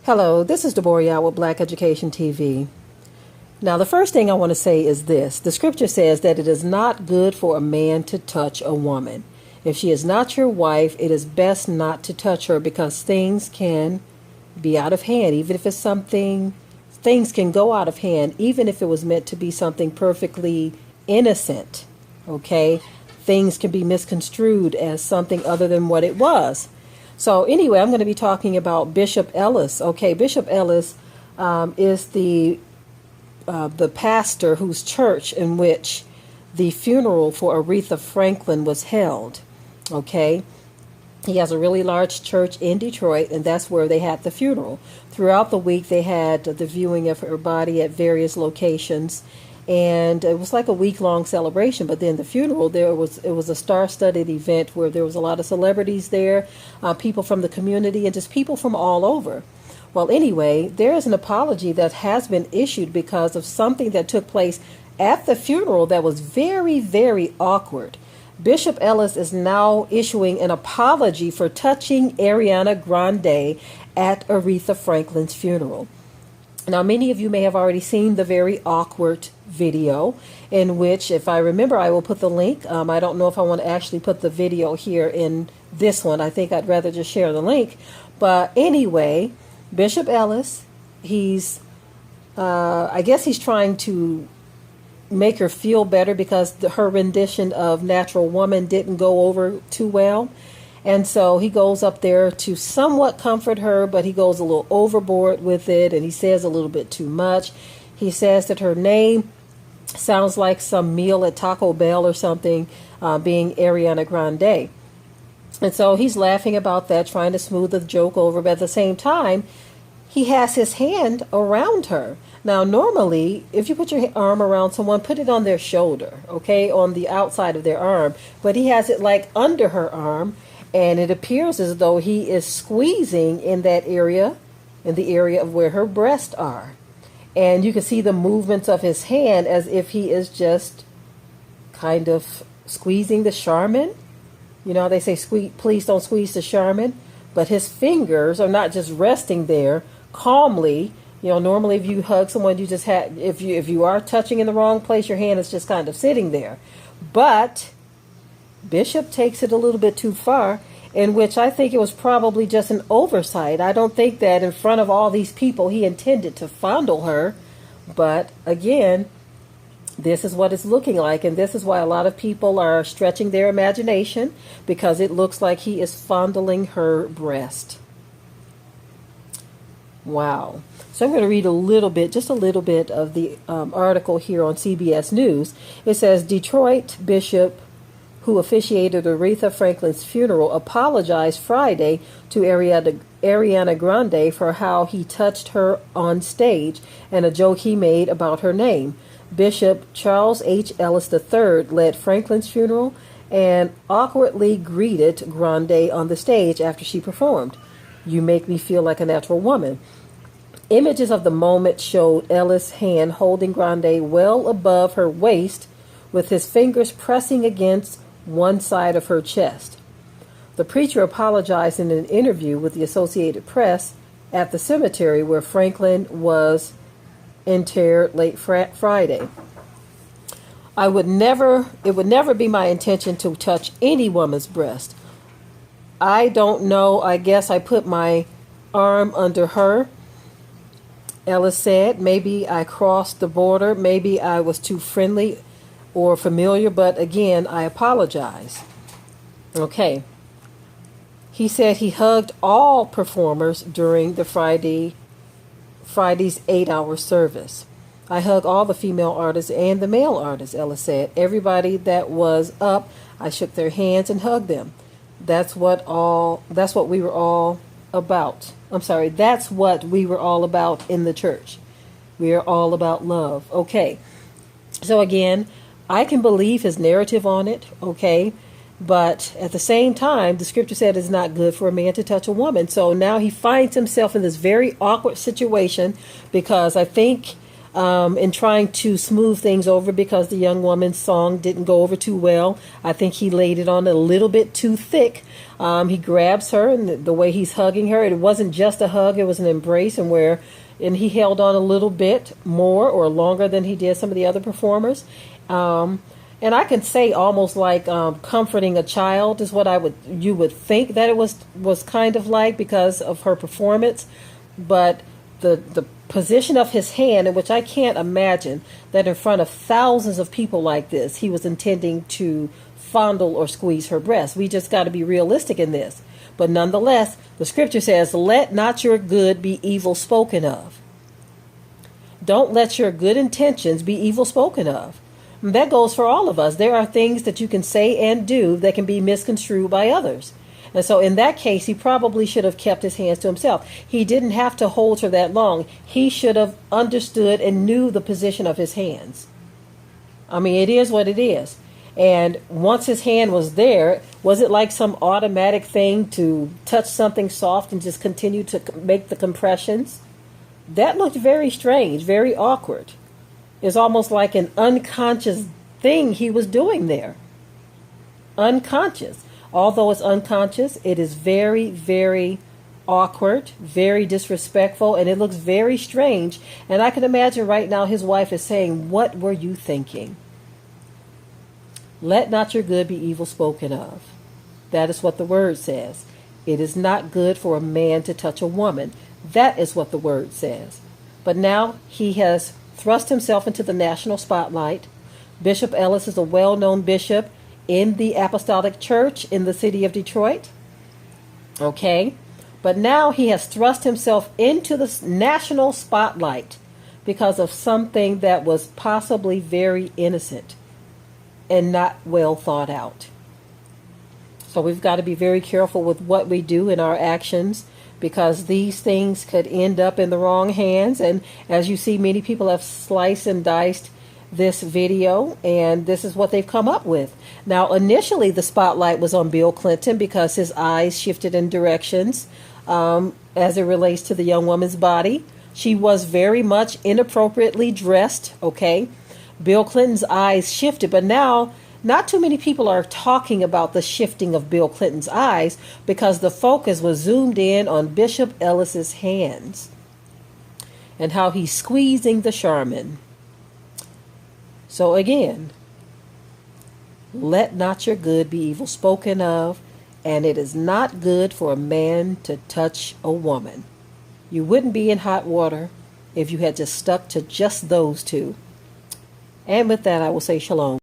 Hello, this is Deborah with Black Education TV. Now, the first thing I want to say is this. The scripture says that it is not good for a man to touch a woman. If she is not your wife, it is best not to touch her because things can be out of hand. Even if it's something, things can go out of hand, even if it was meant to be something perfectly innocent. Okay? Things can be misconstrued as something other than what it was. So anyway, I'm going to be talking about Bishop Ellis. Okay, Bishop Ellis is the pastor whose church in which the funeral for Aretha Franklin was held. Okay, he has a really large church in Detroit, and that's where they had the funeral. Throughout the week, they had the viewing of her body at various locations. And it was like a week-long celebration. But then the funeral, it was a star-studded event where there was a lot of celebrities there, people from the community, and just people from all over. Well, anyway, there is an apology that has been issued because of something that took place at the funeral that was very, very awkward. Bishop Ellis is now issuing an apology for touching Ariana Grande at Aretha Franklin's funeral. Now, many of you may have already seen the very awkward video in which, if I remember, I will put the link. I don't know if I want to actually put the video here in this one. I think I'd rather just share the link. But anyway, Bishop Ellis, I guess he's trying to make her feel better because her rendition of Natural Woman didn't go over too well. And so he goes up there to somewhat comfort her, but he goes a little overboard with it, and he says a little bit too much. He says that her name sounds like some meal at Taco Bell or something, being Ariana Grande. And so he's laughing about that, trying to smooth the joke over, but at the same time, he has his hand around her. Now, normally, if you put your arm around someone, put it on their shoulder, okay, on the outside of their arm. But he has it like under her arm. And it appears as though he is squeezing in that area, in the area of where her breasts are. And you can see the movements of his hand as if he is just kind of squeezing the Charmin. You know, they say, please don't squeeze the Charmin. But his fingers are not just resting there calmly. You know, normally if you hug someone, you just have, if you are touching in the wrong place, your hand is just kind of sitting there. But Bishop takes it a little bit too far, in which I think it was probably just an oversight. I don't think that in front of all these people he intended to fondle her. But again, this is what it's looking like, and this is why a lot of people are stretching their imagination, because it looks like he is fondling her breast. Wow. So I'm going to read just a little bit of the article here on CBS News. It says, Detroit Bishop who officiated Aretha Franklin's funeral, apologized Friday to Ariana Grande for how he touched her on stage and a joke he made about her name. Bishop Charles H. Ellis III led Franklin's funeral and awkwardly greeted Grande on the stage after she performed. You make me feel like a natural woman. Images of the moment showed Ellis' hand holding Grande well above her waist with his fingers pressing against one side of her chest. The preacher apologized in an interview with the Associated Press at the cemetery where Franklin was interred late Friday. It would never be my intention to touch any woman's breast. I don't know, I guess I put my arm under her, Ellis said. Maybe I crossed the border, maybe I was too friendly or familiar, but again, I apologize. Okay. He said he hugged all performers during the Friday's 8-hour service. I hug all the female artists and the male artists, Ellis said. Everybody that was up, I shook their hands and hugged them. That's what we were all about. That's what we were all about in the church. We are all about love. Okay. So again, I can believe his narrative on it, okay? But at the same time, the scripture said it's not good for a man to touch a woman. So now he finds himself in this very awkward situation because I think in trying to smooth things over because the young woman's song didn't go over too well. I think he laid it on a little bit too thick. He grabs her, and the way he's hugging her, it wasn't just a hug, it was an embrace, and he held on a little bit more or longer than he did some of the other performers. And I can say almost like comforting a child is what you would think that it was kind of like because of her performance, but the position of his hand, in which I can't imagine that in front of thousands of people like this, he was intending to fondle or squeeze her breast. We just got to be realistic in this. But nonetheless, the scripture says, "Let not your good be evil spoken of." Don't let your good intentions be evil spoken of. And that goes for all of us. There are things that you can say and do that can be misconstrued by others. And so in that case, he probably should have kept his hands to himself. He didn't have to hold her that long. He should have understood and knew the position of his hands. I mean, it is what it is. And once his hand was there, was it like some automatic thing to touch something soft and just continue to make the compressions? That looked very strange, very awkward. It's almost like an unconscious thing he was doing there. Unconscious. Although it's unconscious, it is very, very awkward, very disrespectful, and it looks very strange. And I can imagine right now his wife is saying, "What were you thinking?" Let not your good be evil spoken of. That is what the word says. It is not good for a man to touch a woman. That is what the word says. But now he has thrust himself into the national spotlight. Bishop Ellis is a well-known bishop in the Apostolic Church in the city of Detroit. Okay? But now he has thrust himself into the national spotlight because of something that was possibly very innocent and not well thought out. So we've got to be very careful with what we do in our actions, because these things could end up in the wrong hands. And as you see, many people have sliced and diced this video, and this is what they've come up with. Now, initially, the spotlight was on Bill Clinton because his eyes shifted in directions as it relates to the young woman's body. She was very much inappropriately dressed, okay? Bill Clinton's eyes shifted, but now not too many people are talking about the shifting of Bill Clinton's eyes because the focus was zoomed in on Bishop Ellis's hands and how he's squeezing the Charmin. So again, let not your good be evil spoken of, and it is not good for a man to touch a woman. You wouldn't be in hot water if you had just stuck to just those two. And with that, I will say shalom.